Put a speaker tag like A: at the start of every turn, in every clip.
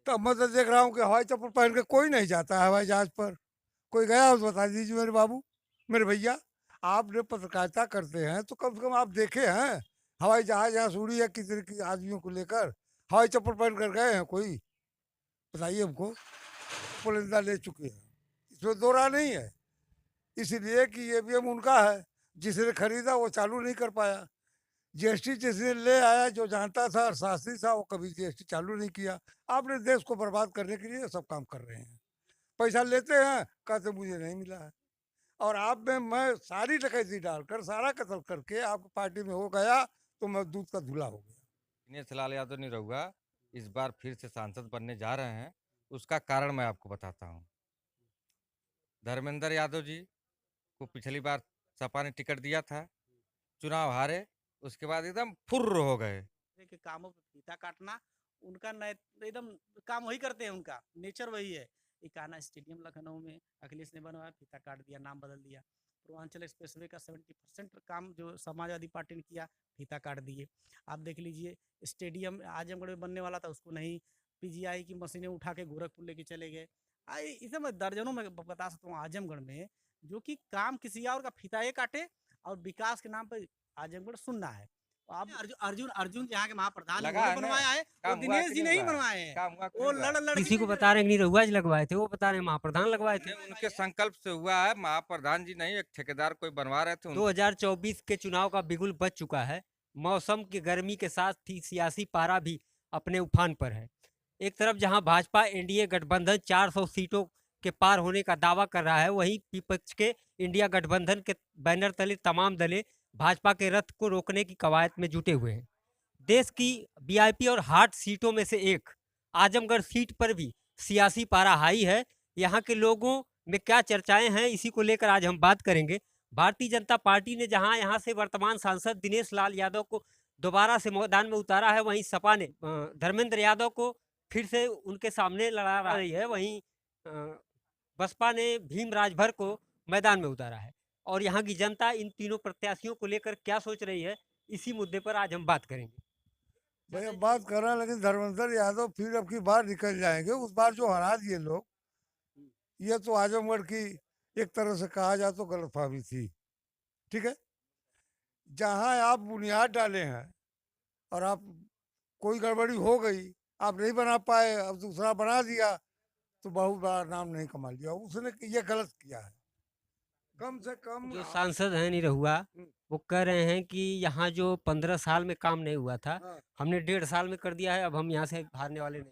A: तब मैं तो देख रहा हूँ कि हवाई चप्पल पहन के कोई नहीं जाता है हवाई जहाज पर। कोई गया हो तो बता दीजिए मेरे बाबू, मेरे भैया। आपने पत्रकारिता करते हैं तो कम से कम आप देखे हैं हवाई जहाज यहाँ से उड़ी है किसी की आदमियों को लेकर? हवाई चप्पल पहन कर गए हैं कोई? बताइए हमको। पुलिंदा ले चुके हैं, इसमें दो राह नहीं है। इसलिए कि ईवीएम उनका है, जिसने खरीदा वो चालू नहीं कर पाया। जीएसटी जिसने ले आया, जो जानता था और शास्त्री था, वो कभी जीएसटी चालू नहीं किया। आपने देश को बर्बाद करने के लिए सब काम कर रहे हैं। पैसा लेते हैं, कहते मुझे नहीं मिला है। और आप में मैं सारी डकैती डालकर सारा कत्ल करके आपकी पार्टी में हो गया तो मैं दूध का धुला हो गया।
B: दिनेश लाल यादव निरहुआ इस बार फिर से सांसद बनने जा रहे हैं। उसका कारण मैं आपको बताता हूँ। धर्मेंद्र यादव जी को पिछली बार सपा ने टिकट दिया था, चुनाव हारे, उसके बाद एकदम फुर्र हो गए।
C: के कामों पे फीता काटना उनका नए एकदम काम वही करते हैं, उनका नेचर वही है। इकाना स्टेडियम लखनऊ में अखिलेश ने बनवाया, फीता काट दिया, नाम बदल दिया। पूर्वांचल एक्सप्रेसवे का 70% काम जो समाजवादी पार्टी ने किया, फीता काट दिए। आप देख लीजिए, स्टेडियम आजमगढ़ में बनने वाला था, उसको नहीं, पीजीआई की मशीनें उठा के गोरखपुर लेके चले गए। इसे मैं दर्जनों में बता सकता हूँ आजमगढ़ में, जो कि काम किसी और का फीता ये काटे और विकास के नाम पर आजमगढ़ सुनना है। आप अर्जुन अर्जुन अर्जुन यहाँ के महाप्रधान है,
B: लगा
C: उन्होंने
B: है ना?
C: बनवाया है, वो
B: काम हुआ
C: दिनेश
B: कि
C: जी
B: नहीं
C: नहीं
B: हुआ है?
C: बनवाए हैं।
B: काम हुआ कि
C: वो
B: नहीं हुआ है?
C: लड़
D: किसी को
C: के
D: बता रहे हैं कि निरहुआ जी लगवाए थे, वो बता रहे हैं महाप्रधान लगवाए थे।
B: उनके संकल्प से हुआ है, महाप्रधान जी नहीं, एक ठेकेदार कोई बनवा रहे थे
D: 2024 के चुनाव का बिगुल बज चुका है। मौसम की गर्मी के साथ ही सियासी पारा भी अपने उफान पर है। एक तरफ जहां भाजपा एनडीए गठबंधन 400 सीटों के पार होने का दावा कर रहा है, वहीं विपक्ष के इंडिया गठबंधन के बैनर तले तमाम दलें भाजपा के रथ को रोकने की कवायद में जुटे हुए हैं। देश की वीआईपी और हॉट सीटों में से एक आजमगढ़ सीट पर भी सियासी पारा हाई है। यहाँ के लोगों में क्या चर्चाएं हैं, इसी को लेकर आज हम बात करेंगे। भारतीय जनता पार्टी ने जहां यहाँ से वर्तमान सांसद दिनेश लाल यादव को दोबारा से मैदान में उतारा है, वहीं सपा ने धर्मेंद्र यादव को फिर से उनके सामने लड़ा रही है। वहीं बसपा ने भीम राजभर को मैदान में उतारा है। और यहाँ की जनता इन तीनों प्रत्याशियों को लेकर क्या सोच रही है, इसी मुद्दे पर आज हम बात करेंगे।
A: भाई अब बात कर रहे हैं, लेकिन धर्मेंद्र यादव फिर अब की बार निकल जाएंगे। उस बार जो हरा दिए लोग, ये तो आजमगढ़ की एक तरह से कहा जाए तो गलतफहमी थी। ठीक है, जहां आप बुनियाद डाले हैं और आप कोई गड़बड़ी हो गई, आप नहीं बना पाए, अब दूसरा बना दिया, तो बहुत बड़ा नाम नहीं कमा लिया उसने। ये गलत किया है। कम से कम
D: जो सांसद हैं निरहुआ, वो कह रहे हैं कि यहाँ जो 15 साल में काम नहीं हुआ था,
A: हाँ,
D: हमने 1.5 साल में कर दिया है, अब हम यहाँ से हारने वाले नहीं।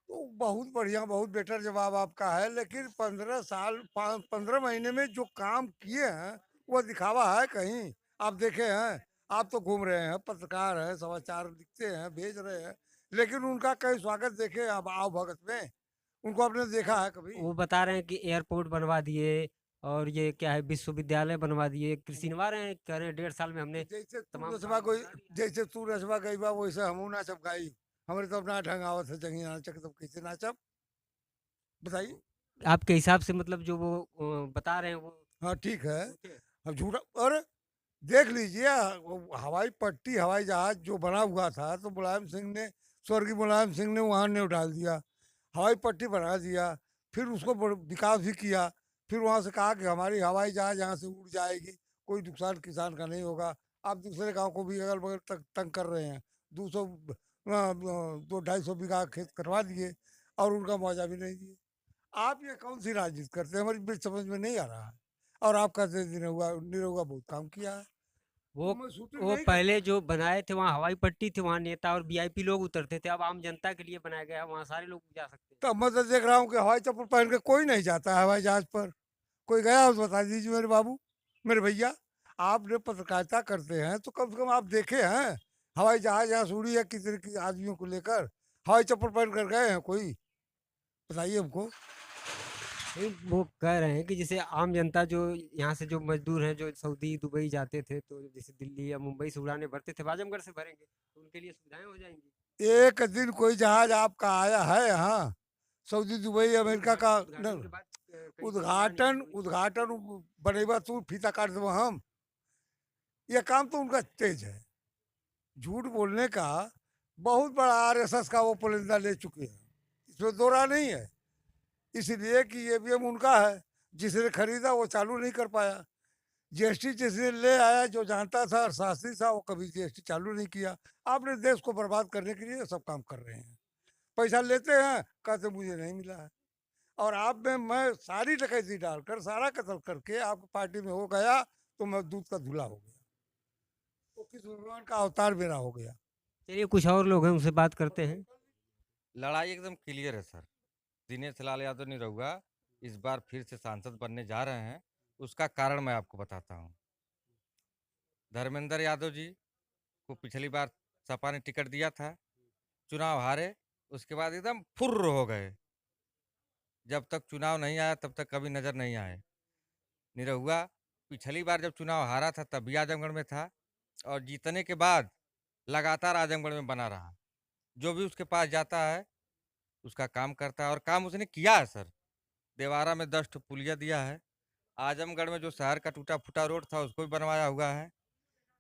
A: तो बहुत बढ़िया, बहुत बेटर जवाब आपका है। लेकिन 15 साल 15 महीने में जो काम किए हैं वो दिखावा है कहीं? आप देखे हैं? आप तो घूम रहे हैं, पत्रकार हैं, समाचार लिखते हैं, भेज रहे हैं, लेकिन उनका कहीं स्वागत देखे आप आओ भगत में? उनको आपने देखा है कभी?
D: वो बता रहे हैं कि एयरपोर्ट बनवा दिए, और ये क्या है, विश्वविद्यालय बनवा दिए, कृषिनवा रहे हैं, कह रहे हैं 1.5 साल में हमने
A: जैसे तू
D: तमाम
A: रसवा
D: काम
A: कोई,
D: बता दिया।
A: जैसे तू रसवा गई बा वैसे हमू नाचब गाई। हमारे तो अपना ढंग आवत है जंगी नाचक, तो कैसे नाचब बताइए?
D: आपके हिसाब से मतलब जो वो बता रहे हैं वो
A: हाँ ठीक है।
D: झूठे हैं?
A: अब झूठा, और देख लीजिए, वो हवाई पट्टी हवाई जहाज जो बना हुआ था, तो मुलायम सिंह ने, स्वर्गीय मुलायम सिंह ने वहाँ ने डाल दिया, हवाई पट्टी बना दिया, फिर उसको विकास भी किया। फिर वहाँ से कहा कि हमारी हवाई जहाज यहाँ से उड़ जाएगी, कोई नुकसान किसान का नहीं होगा। आप दूसरे गांव को भी अगल बगल तक तंग कर रहे हैं। 200 2 250 बीघा खेत करवा दिए और उनका मुआवजा भी नहीं दिए। आप ये कौन सी राजनीति करते हैं, हमारी बीच समझ में नहीं आ रहा है। और आप कहते दिन हुआ निरहुआ बहुत काम किया है,
D: वो
A: तो मैं शूटिंग
D: वो
A: नहीं
D: पहले
A: करता।
D: जो बनाए थे वहाँ हवाई पट्टी थी, वहाँ नेता और वीआईपी लोग उतरते थे, अब आम जनता के लिए बनाया गया है, वहाँ सारे लोग जा सकते हैं।
A: तब मैं तो देख रहा हूँ कि हवाई चप्पल पहन के कोई नहीं जाता है हवाई जहाज पर। कोई गया हो तो बता दीजिए मेरे बाबू, मेरे भैया। आपने पत्रकारिता करते हैं तो कम से कम आप देखे हैं हवाई जहाज यहाँ से उड़ी है किसी की आदमियों को लेकर? हवाई चप्पल पहन कर गए हैं कोई? बताइए हमको।
D: नहीं, वो कह रहे हैं कि जैसे आम जनता जो यहाँ से जो मजदूर हैं, जो सऊदी दुबई जाते थे, तो जैसे दिल्ली या मुंबई से उड़ाने भरते थे, आजमगढ़ से भरेंगे तो उनके लिए सुविधाएं हो जाएंगी।
A: एक दिन कोई जहाज आपका आया है यहाँ सऊदी दुबई
D: नहीं,
A: अमेरिका का?
D: उद्घाटन के बाद कई बार उड़ान
A: उद्घाटन
D: हुई।
A: उद्घाटन बनेगा तू फीता काट दो हम। ये काम तो उनका तेज है, झूठ बोलने का। बहुत बड़ा आरएसएस का वो पुलिंदा ले चुके हैं, इसमें दो राय नहीं है। इसलिए कि ईवीएम उनका है, जिसने खरीदा वो चालू नहीं कर पाया। जीएसटी जिसने ले आया, जो जानता था अर्थशास्त्री था, वो कभी जीएसटी चालू नहीं किया। आपने देश को बर्बाद करने के लिए सब काम कर रहे हैं। पैसा लेते हैं, कहते मुझे नहीं मिला है। और आप में मैं सारी डकैती डालकर सारा कत्ल करके आपकी पार्टी में हो गया, तो मैं दूध का धुला हो गया। तो किस भगवान का अवतार मेरा हो गया।
D: चलिए कुछ और लोग हैं, उनसे बात करते हैं।
B: लड़ाई एकदम क्लियर है सर। दिनेश लाल यादव निरहुआ इस बार फिर से सांसद बनने जा रहे हैं, उसका कारण मैं आपको बताता हूँ। धर्मेंद्र यादव जी को पिछली बार सपा ने टिकट दिया था, चुनाव हारे, उसके बाद एकदम फुर्र हो गए। जब तक चुनाव नहीं आया तब तक कभी नजर नहीं आए। निरहुआ पिछली बार जब चुनाव हारा था तब भी आजमगढ़ में था, और जीतने के बाद लगातार आजमगढ़ में बना रहा। जो भी उसके पास जाता है उसका काम करता है, और काम उसने किया है सर। देवारा में 10 पुलिया दिया है। आजमगढ़ में जो शहर का टूटा फूटा रोड था उसको भी बनवाया हुआ है।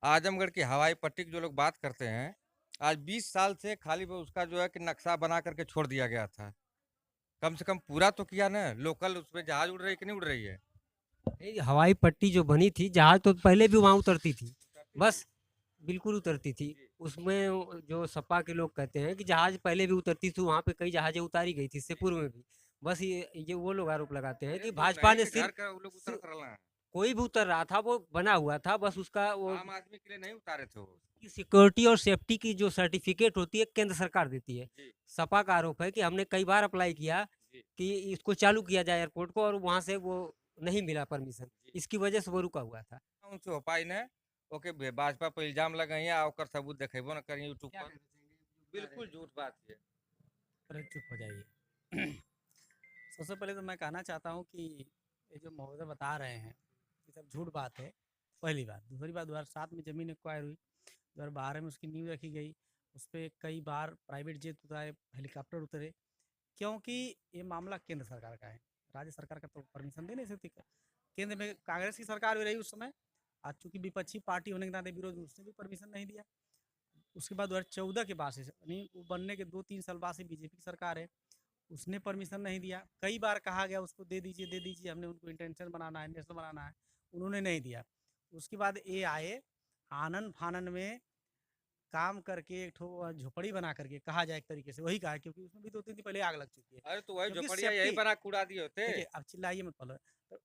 B: आजमगढ़ की हवाई पट्टी की जो लोग बात करते हैं, आज 20 साल से खाली वो उसका जो है कि नक्शा बना करके छोड़ दिया गया था। कम से कम पूरा तो किया ना। लोकल उसमें जहाज उड़ रही है कि नहीं उड़ रही है?
D: ये हवाई पट्टी जो बनी थी, जहाज तो पहले भी वहाँ उतरती थी, बस बिल्कुल उतरती थी। उसमें जो सपा के लोग कहते हैं कि जहाज पहले भी उतरती थी, वहाँ पे कई जहाजें उतारी गई थी, इससे पूर्व में भी। बस ये वो लोग आरोप लगाते हैं
B: अरे
D: कि
B: तो
D: भाजपा
B: नहीं
D: ने
B: कि घर
D: सिर्फ
B: का वो लोग उतर
D: सिर्फ
B: कर रहे हैं।
D: कोई भी उतर रहा था, वो बना हुआ था, बस उसका वो
B: आम आदमी के लिए नहीं उतारे थे वो।
D: की सिक्योरिटी और सेफ्टी की जो सर्टिफिकेट होती है केंद्र सरकार देती है।
B: जी
D: सपा का आरोप है कि हमने कई बार अप्लाई किया
B: जी
D: कि इसको चालू किया जाए एयरपोर्ट को, और वहाँ से वो नहीं मिला परमिशन,
B: जी।
D: इसकी वजह से वो रुका हुआ था।
B: उनसे हो पाई ने ओके भाजपा पर इल्जाम लगाई है, ओकर सबूत देखेबो न करिए यूट्यूब पर। बिल्कुल झूठ बात है।
C: अरे चुप हो जाइए। सबसे पहले तो मैं कहना चाहता हूँ कि ये जो महोदय बता रहे हैं ये सब झूठ बात है। पहली बात। दूसरी बात, 2007 में ज़मीन एक्वायर हुई, 2012 में उसकी नींव रखी गई, उस पे कई बार प्राइवेट जेट उतरे, हेलीकॉप्टर उतरे, क्योंकि ये मामला केंद्र सरकार का है। राज्य सरकार का तो परमिशन दे नहीं सकती। केंद्र में कांग्रेस की सरकार भी रही उस समय, आज चूंकि विपक्षी पार्टी होने के नाते विरोध में उसने भी परमिशन नहीं दिया। उसके बाद 2014 के बाद से, यानी वो बनने के 2-3 साल बाद से बीजेपी की सरकार है, उसने परमिशन नहीं दिया। कई बार कहा गया उसको दे दीजिए, हमने उनको इंटेंशन बनाना है, नेशनल बनाना है, उन्होंने नहीं दिया। उसके बाद ये आए, आनन फानन में काम करके एक ठो झोपड़ी बना करके, कहा जाए एक तरीके से वही कहा, क्योंकि उसमें भी 2-3 दिन पहले आग लग चुकी है।
B: अरे तो वही
C: क्योंकि
B: झोपड़िया यही
C: सेफ्टी,
B: बना कूड़ा दिए होते।
C: देखिए अब चिल्लाइए मत पहले। तो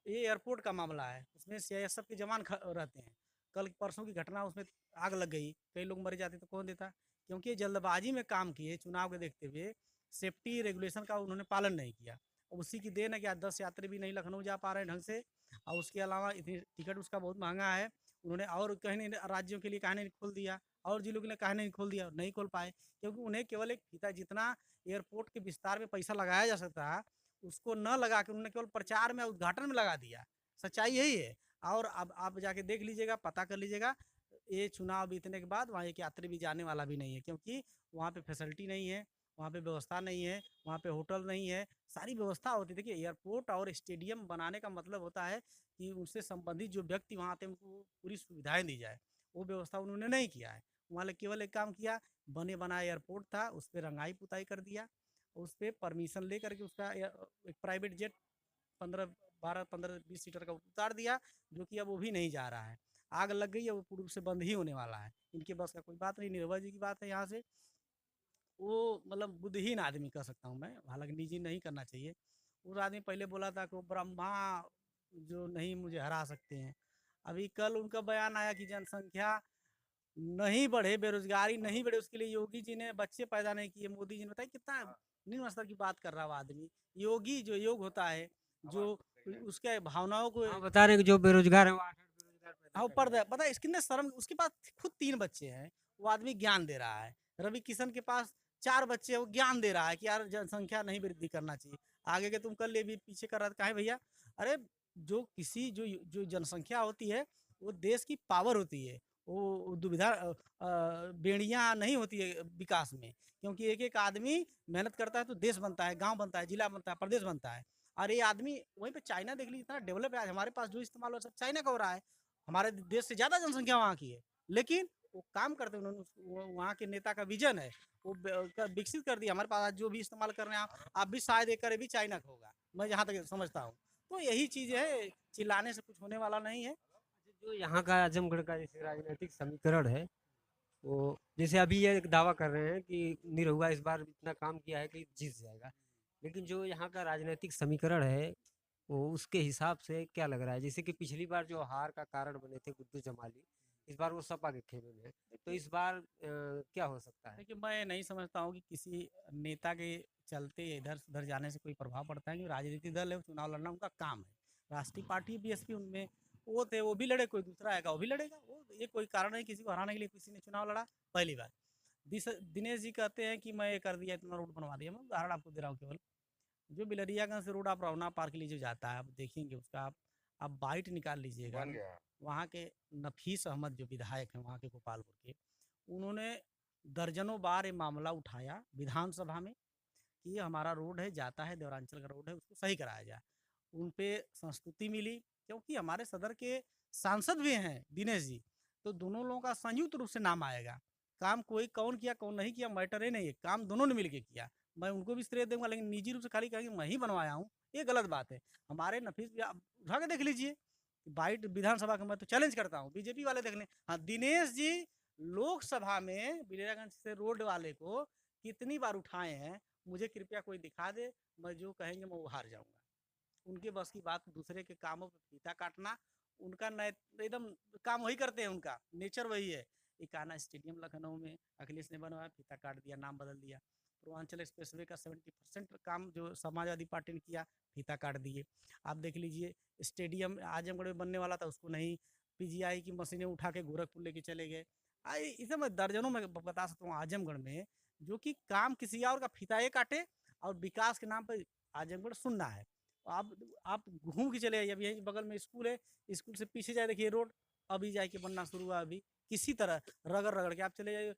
C: ये एयरपोर्ट का मामला है, उसमें सीआईएसएफ के जवान रहते हैं। कल परसों की घटना, उसमें आग लग गई, कई लोग मर जाते तो कौन देता? क्योंकि ये जल्दबाजी में काम किए, चुनाव के देखते हुए सेफ्टी रेगुलेशन का उन्होंने पालन नहीं किया। और उसी की देन है कि आज 10 यात्री भी नहीं लखनऊ जा पा रहे हैं ढंग से। और उसके अलावा इतनी टिकट उसका बहुत महंगा है। उन्होंने और कहीं नहीं, राज्यों के लिए कहा नहीं खोल दिया, और जिलों के लिए कहा नहीं खोल दिया, नहीं खोल पाए, क्योंकि उन्हें केवल एक फीता, जितना एयरपोर्ट के विस्तार में पैसा लगाया जा सकता है उसको न लगा के उन्होंने केवल प्रचार में, उद्घाटन में लगा दिया। सच्चाई यही है। और अब आप जाके देख लीजिएगा, पता कर लीजिएगा, ये चुनाव बीतने के बाद वहाँ एक यात्री भी जाने वाला भी नहीं है, क्योंकि वहाँ पे फैसिलिटी नहीं है, वहाँ पे व्यवस्था नहीं है, वहाँ पे होटल नहीं है, सारी व्यवस्था होती है। देखिए एयरपोर्ट और स्टेडियम बनाने का मतलब होता है कि उससे संबंधित जो व्यक्ति वहाँ आते हैं उनको पूरी सुविधाएं दी जाए, वो व्यवस्था उन्होंने नहीं किया है। वहाँ केवल एक काम किया, बने बनाए एयरपोर्ट था, उस पर रंगाई पुताई कर दिया, उस पर परमिशन ले करके उसका एक प्राइवेट जेट 15-20 सीटर का उतार दिया, जो कि अब वो भी नहीं जा रहा है। आग लग गई है, वो पूर्व से बंद ही होने वाला है। इनके बस का कोई बात नहीं, निर्भय जी की बात है यहाँ से। वो मतलब बुद्धिहीन आदमी कह सकता हूँ मैं, हालांकि निजी नहीं करना चाहिए। उस आदमी पहले बोला था कि वो ब्रह्मा जो नहीं मुझे हरा सकते हैं। अभी कल उनका बयान आया कि जनसंख्या नहीं बढ़े, बेरोजगारी नहीं बढ़े, उसके लिए योगी जी ने बच्चे पैदा नहीं किए। मोदी जी ने बताया कितना निम्न स्तर की बात कर रहा है वो आदमी। योगी जो योग होता है, जो उसके भावनाओं को,
D: हाँ, बता रहे हैं कि जो बेरोजगार है वो 8-8 बेरोजगार पैदा
C: हाँ
D: कर
C: ऊपर
D: रहा है।
C: पता है इसके अंदर शर्म, उसके पास खुद 3 बच्चे हैं, वो आदमी ज्ञान दे रहा है। रवि किशन के पास 4 बच्चे हैं, वो ज्ञान दे रहा है कि यार जनसंख्या नहीं वृद्धि करना चाहिए। आगे के तुम कर ले भी पीछे कर रहा था, काहे भैया? अरे जो किसी जो जो जनसंख्या होती है वो देश की पावर होती है। वो दुविधा बेड़ियाँ नहीं होती है विकास में, क्योंकि एक-एक आदमी मेहनत करता है तो देश बनता है, गाँव बनता है, जिला बनता है, प्रदेश बनता है। और ये आदमी वहीं पे चाइना देख लीजिए, इतना डेवलप है आज, हमारे पास जो इस्तेमाल हो सब चाइना का हो रहा है। हमारे देश से ज़्यादा जनसंख्या वहाँ की है, लेकिन वो काम करते हैं, उन्होंने वहाँ के नेता का विजन है वो विकसित कर दिया। हमारे पास आज जो भी इस्तेमाल कर रहे हैं आप भी शायद एक करे भी चाइना का होगा, मैं जहाँ तक समझता हूँ। तो यही चीज़ है, चिल्लाने से कुछ होने वाला नहीं है।
D: जो यहाँ का आजमगढ़ का जैसे राजनीतिक समीकरण है, वो जैसे अभी ये एक दावा कर रहे हैं कि निरहुआ इस बार इतना काम किया है कि जीत जाएगा, लेकिन जो यहाँ का राजनीतिक समीकरण है वो उसके हिसाब से क्या लग रहा है, जैसे कि पिछली बार जो हार का कारण बने थे गुद्दू जमाली, इस बार वो सपा के खेमे में है, तो इस बार क्या हो सकता है?
C: देखिए, मैं नहीं समझता हूँ कि किसी नेता के चलते इधर से उधर जाने से कोई प्रभाव पड़ता है, कि राजनीतिक दल है, चुनाव लड़ना उनका काम है। राष्ट्रीय पार्टी बीएसपी उनमें वो थे, वो भी लड़े, कोई दूसरा आएगा वो भी लड़ेगा। वो ये कोई कारण नहीं, किसी को हराने के लिए किसी ने चुनाव लड़ा पहली बार। दिनेश जी कहते हैं कि मैं ये कर दिया, इतना रोड बनवा दिया। मैं उदाहरण आपको दे रहा हूँ केवल, जो बिलरियागंज से रोड आप रौना पार्क के लिए जो जाता है, आप देखेंगे उसका आप बाइट निकाल लीजिएगा।
B: बन गया।
C: वहाँ के नफीस अहमद जो विधायक हैं वहाँ के गोपालपुर के, उन्होंने दर्जनों बार ये मामला उठाया विधानसभा में कि ये हमारा रोड है, जाता है देवरांचल का रोड है, उसको सही कराया जाए। उन पे संस्तुति मिली, क्योंकि हमारे सदर के सांसद भी हैं दिनेश जी, तो दोनों लोगों का संयुक्त रूप से नाम आएगा। काम कोई कौन किया कौन नहीं किया मैटर ही नहीं है, काम दोनों ने मिलकर किया। मैं उनको भी श्रेय दूंगा, लेकिन निजी रूप से खाली कहेंगे मैं ही बनवाया हूँ, ये गलत बात है। हमारे नफीस आप उठा के देख लीजिए बाइट विधानसभा का, मैं तो चैलेंज करता हूँ बीजेपी वाले देख लें। हाँ, दिनेश जी लोकसभा में बिलेरागंज से रोड वाले को कितनी बार उठाए हैं, मुझे कृपया कोई दिखा दे। मैं जो कहेंगे मैं वो हार जाऊंगा। उनके बस की बात दूसरे के कामों पे फीता काटना, उनका एकदम काम वही करते हैं, उनका नेचर वही है। इकाना स्टेडियम लखनऊ में अखिलेश ने बनवाया, फीता काट दिया, नाम बदल दिया। पूर्वांचल एक्सप्रेसवे का 70% काम जो समाजवादी पार्टी ने किया, फीता काट दिए। आप देख लीजिए स्टेडियम आजमगढ़ में बनने वाला था, उसको नहीं, पीजीआई की मशीनें उठा के गोरखपुर लेके चले गए। इसे मैं दर्जनों में बता सकता हूँ आजमगढ़ में, जो कि काम किसी और का फीता ये काटे और विकास के नाम पर आजमगढ़ सुनना है। आप घूम के चले आइए, अभी यहीं बगल में स्कूल है, स्कूल से पीछे जाए देखिए रोड अभी जाके बनना शुरू हुआ। अभी किसी तरह रगड़ रगड़ के आप चले जाइए,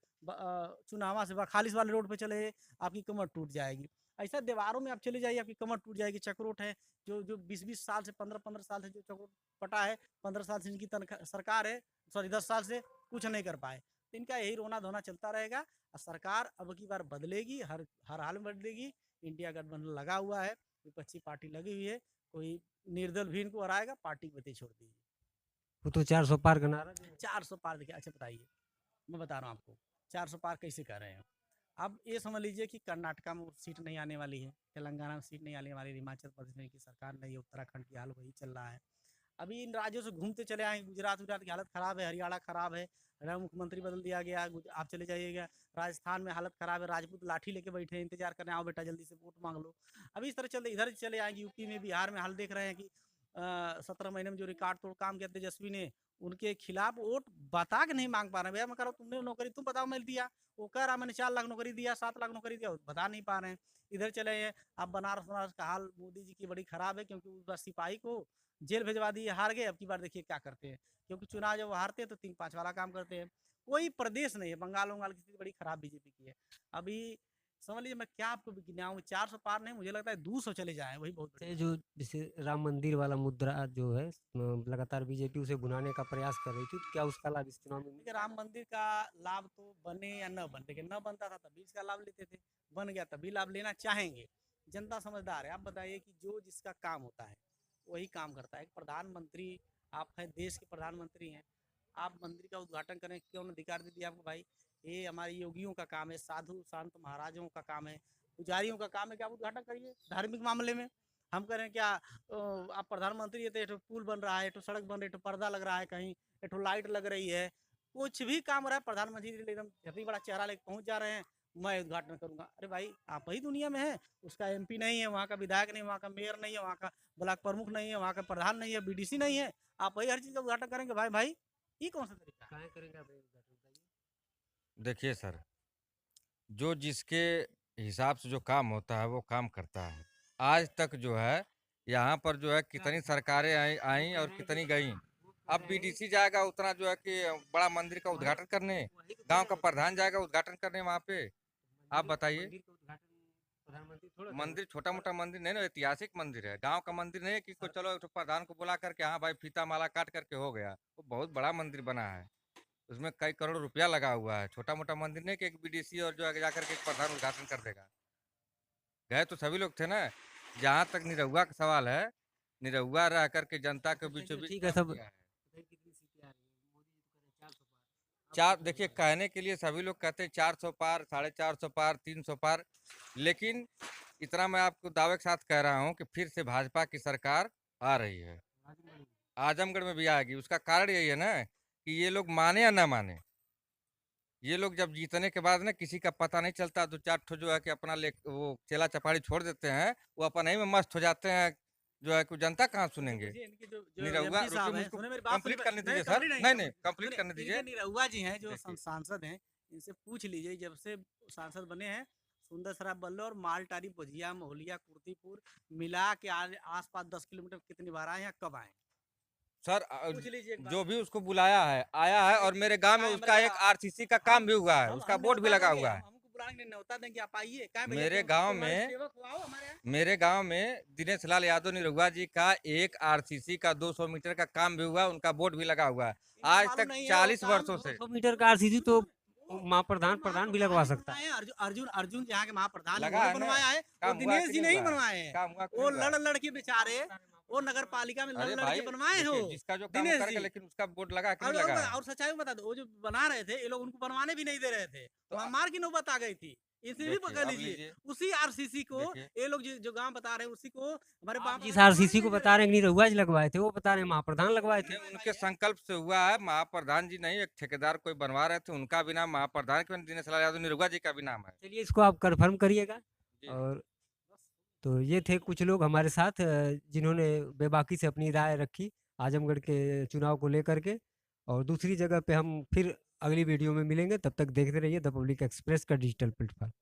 C: चुनावा से बखालिस वाले रोड पे चले, आपकी कमर टूट जाएगी। ऐसा दीवारों में आप चले जाइए, आपकी कमर टूट जाएगी। चक्रोट है जो जो 20-20 साल से 15-15 साल से जो चक्रोट पटा है, 15 साल से इनकी तनख्वाह सरकार है, सॉरी 10 साल से कुछ नहीं कर पाए। तो इनका यही रोना धोना चलता रहेगा। और सरकार अब की बार बदलेगी, हर हर हाल में बदलेगी। इंडिया गठबंधन लगा हुआ है, विपक्षी पार्टी लगी हुई है, कोई निर्दल भी इनको हराएगा, पार्टी को छोड़ दीजिए।
D: वो तो 400 पार का नारा दिया।
C: 400 पार देखिए, अच्छा बताइए, मैं बता रहा हूँ आपको 400 पार कैसे कर रहे हैं। अब ये समझ लीजिए कि कर्नाटका में सीट नहीं आने वाली है, तेलंगाना में सीट नहीं आने वाली, हिमाचल प्रदेश में की सरकार नहीं है, उत्तराखंड की हाल वही चल रहा है। अभी इन राज्यों से घूमते चले आए, गुजरात की हालत खराब है, हरियाणा खराब है, हरियाणा मुख्यमंत्री बदल दिया गया। आप चले जाइएगा राजस्थान में हालत खराब है, राजपूत लाठी लेके बैठे हैं, इंतजार कर रहे हैं, आओ बेटा जल्दी से वोट मांग लो। अभी इस तरह चलते इधर चले आएंगे, यूपी में बिहार में हाल देख रहे हैं कि 17 महीने में जो रिकॉर्ड तोड़ काम किया तेजस्वी ने, उनके खिलाफ वोट बता के नहीं मांग पा रहे। भैया मैं कह रहा हूँ तुमने नौकरी तुम बताओ, मैं दिया, वो कह रहा मैंने 4 लाख नौकरी दिया, 7 लाख नौकरी दिया, बता नहीं पा रहे हैं। इधर चले हैं अब बनारस का हाल मोदी जी की बड़ी खराब है, क्योंकि उस बार सिपाही को जेल भेजवा दिए, हार गए। अब की बार देखिए क्या करते हैं, क्योंकि चुनाव जब हारते हैं तो 3-5 वाला काम करते हैं। कोई प्रदेश नहीं है, बंगाल वंगाल की स्थिति बड़ी खराब बीजेपी की है। अभी समझ लीजिए मैं क्या आपको गिनाऊं, 400 पार नहीं, मुझे लगता है 200 चले जाए, वही बहुत
D: ये जो जैसे राम मंदिर वाला मुद्दा जो है लगातार बीजेपी उसे भुनाने का प्रयास कर रही थी, तो क्या उसका लाभ इस चुनाव में
C: देखिए राम मंदिर का लाभ तो बने या न बने, लेकिन न बनता था तभी इसका लाभ लेते थे, बन गया तभी लाभ लेना चाहेंगे। जनता समझदार है। आप बताइए कि जो जिसका काम होता है वही काम करता है। एक प्रधानमंत्री आप हैं, देश के प्रधानमंत्री हैं, आप मंदिर का उद्घाटन करें, क्यों न अधिकार दे दिया आपको? भाई ये हमारे योगियों का काम है, साधु संत महाराजों का काम है, पुजारियों का काम है कि आप उद्घाटन करिए धार्मिक मामले में। हम करें क्या? आप प्रधानमंत्री है तो एक पुल बन रहा है, एक सड़क बन रही है, पर्दा लग रहा है, कहीं एक लाइट लग रही है, कुछ भी काम हो रहा है, प्रधानमंत्री एकदम इतनी बड़ा चेहरा लेकर पहुंच जा रहे हैं, मैं उद्घाटन करूंगा। अरे भाई आप ही दुनिया में है, उसका एमपी नहीं है, वहाँ का विधायक नहीं, वहाँ का मेयर नहीं है, वहाँ का ब्लॉक प्रमुख नहीं है, वहाँ का प्रधान नहीं है, बीडीसी नहीं है, आप वही हर चीज का उद्घाटन करेंगे? भाई भाई ये कौन सा तरीका है?
D: काहे करेंगे आप ये उद्घाटन बताइए?
B: देखिए सर, जो जिसके हिसाब से जो काम होता है वो काम करता है। आज तक जो है यहाँ पर जो है कितनी सरकारें आई और कितनी गई। अब बीडीसी जाएगा उतना जो है कि बड़ा मंदिर का उद्घाटन करने, गांव का प्रधान जाएगा उद्घाटन करने वहाँ पे। आप बताइए,
D: मंदिर का उद्घाटन प्रधानमंत्री थोड़ा
B: मंदिर छोटा मोटा मंदिर नहीं ना, ऐतिहासिक मंदिर है, गांव का मंदिर नहीं है कि चलो एक ठो प्रधान को बुला करके हाँ भाई फीता माला काट करके हो गया। वो बहुत बड़ा मंदिर बना है। उसमें कई करोड़ रुपया लगा हुआ है। छोटा मोटा मंदिर नहीं कि एक बीडीसी और जो आगे जाकर के एक प्रधान उद्घाटन कर देगा। गए तो सभी लोग थे ना। जहाँ तक निरहुआ का सवाल है, निरहुआ रह करके जनता के बीचों बीच
D: ठीक है
B: काम
D: सब।
B: किया है। चार देखिए, कहने के लिए सभी लोग कहते हैं 400 पार, 450 पार, 300 पार, लेकिन इतना मैं आपको दावे के साथ कह रहा हूं कि फिर से भाजपा की सरकार आ रही है। आजमगढ़ में भी आएगी। उसका कारण यही है ना कि ये लोग माने या ना माने, ये लोग जब जीतने के बाद ना किसी का पता नहीं चलता, दो चार ठो जो है कि अपना ले वो चेला चपाड़ी छोड़ देते हैं, वो अपन ही में मस्त हो जाते हैं, जो है कि जनता कहाँ सुनेंगे।
C: देखिए, इनके जो
B: निरहुआ
C: एमपी साहब
B: रुकिए,
C: हैं,
B: मुझको
C: सुने मेरी बात,
B: कंप्लीट
C: सुनिए,
B: करने
C: नहीं
B: दीजिए सर।
C: कंप्लीट
B: नहीं नहीं, कंप्लीट
C: सुनिए,
B: करने दीजिए।
C: इनके निरहुआ जी हैं जो
B: देखिए।
C: सांसद हैं, इनसे पूछ लीजिए जब से सांसद बने हैं, सुंदर शराब बल्लो और मालटारी भुजिया मोहलिया कुर्तीपुर मिला के आस पास 10 किलोमीटर कितनी बार आए हैं, कब आए हैं?
B: सर
C: पूछ लीजिए एक बार।
B: जो भी उसको बुलाया है आया है, और मेरे गांव में उसका एक आरसीसी का काम भी हुआ है, उसका बोर्ड भी लगा हुआ है।
C: हमको बुलाने के लिए न्योता देंगे, आप आइए। क्या भैया,
B: मेरे
C: तुम
B: गांव
C: तुम्हारे
B: में
C: सेवक हो, आओ हमारे यहाँ।
B: मेरे गांव में दिनेश लाल यादव निरहुआ जी का एक आरसीसी का 200 मीटर का काम भी हुआ है, उनका बोर्ड भी लगा हुआ है।
C: इनको
B: आज
C: मालूम
B: तक
C: नहीं है वो
B: 40
C: काम,
B: वर्षों से
D: 100 मीटर का आरसीसी तो प्रधान भी लगवा सकता है।
C: अर्जुन अर्जुन अर्जुन जहाँ के महाप्रधान हैं,
B: लगा
C: उन्होंने
B: है ना।
C: बनवाया है, वो
B: काम हुआ
C: दिनेश
B: कि
C: जी
B: नहीं
C: नहीं
B: हुआ है?
C: बनवाए हैं।
B: काम हुआ कि
C: वो
B: नहीं हुआ है?
C: लड़ लड़ के बेचारे, वो नगर पालिका में लड़
B: अरे
C: लड़
B: भाई
C: के बनवाए हैं
B: देखिए,
C: वो
B: जिसका जो काम
C: दिनेश
B: करके,
C: जी।
B: लेकिन उसका बोर्ड लगा कि
C: और
B: नहीं लगा है?
C: और सच्चाई बता दो, वो जो बना रहे थे ये लोग, उनको बनवाने भी नहीं दे रहे थे,
B: तो
C: वहाँ मार की नौबत आ गई थी। इसे भी
B: देखिए,
C: पकड़
B: अब
C: लीजिए,
B: लीजिए,
C: उसी आरसीसी को
B: देखिए।
C: ये लोग जो गांव बता रहे हैं, उसी को हमारे बाप
D: जिस
C: दादा
D: आरसीसी को
C: बनवाने
D: बता रहे हैं कि निरहुआ जी लगवाए थे, वो बता रहे हैं महाप्रधान लगवाए थे।
B: नहीं, उनके संकल्प से हुआ है। महाप्रधान जी नहीं, एक ठेकेदार कोई बनवा रहे थे, उनका भी नाम महाप्रधान के दिनेश लाल यादव निरहुआ जी का भी नाम है।
D: चलिए इसको आप कंफर्म करिएगा।
B: जी।
D: और तो ये थे कुछ लोग हमारे साथ जिन्होंने बेबाकी से अपनी राय रखी आजमगढ़ के चुनाव को लेकर के। और दूसरी जगह पे हम फिर अगली वीडियो में मिलेंगे, तब तक देखते रहिए द पब्लिक एक्सप्रेस का डिजिटल प्लेटफॉर्म।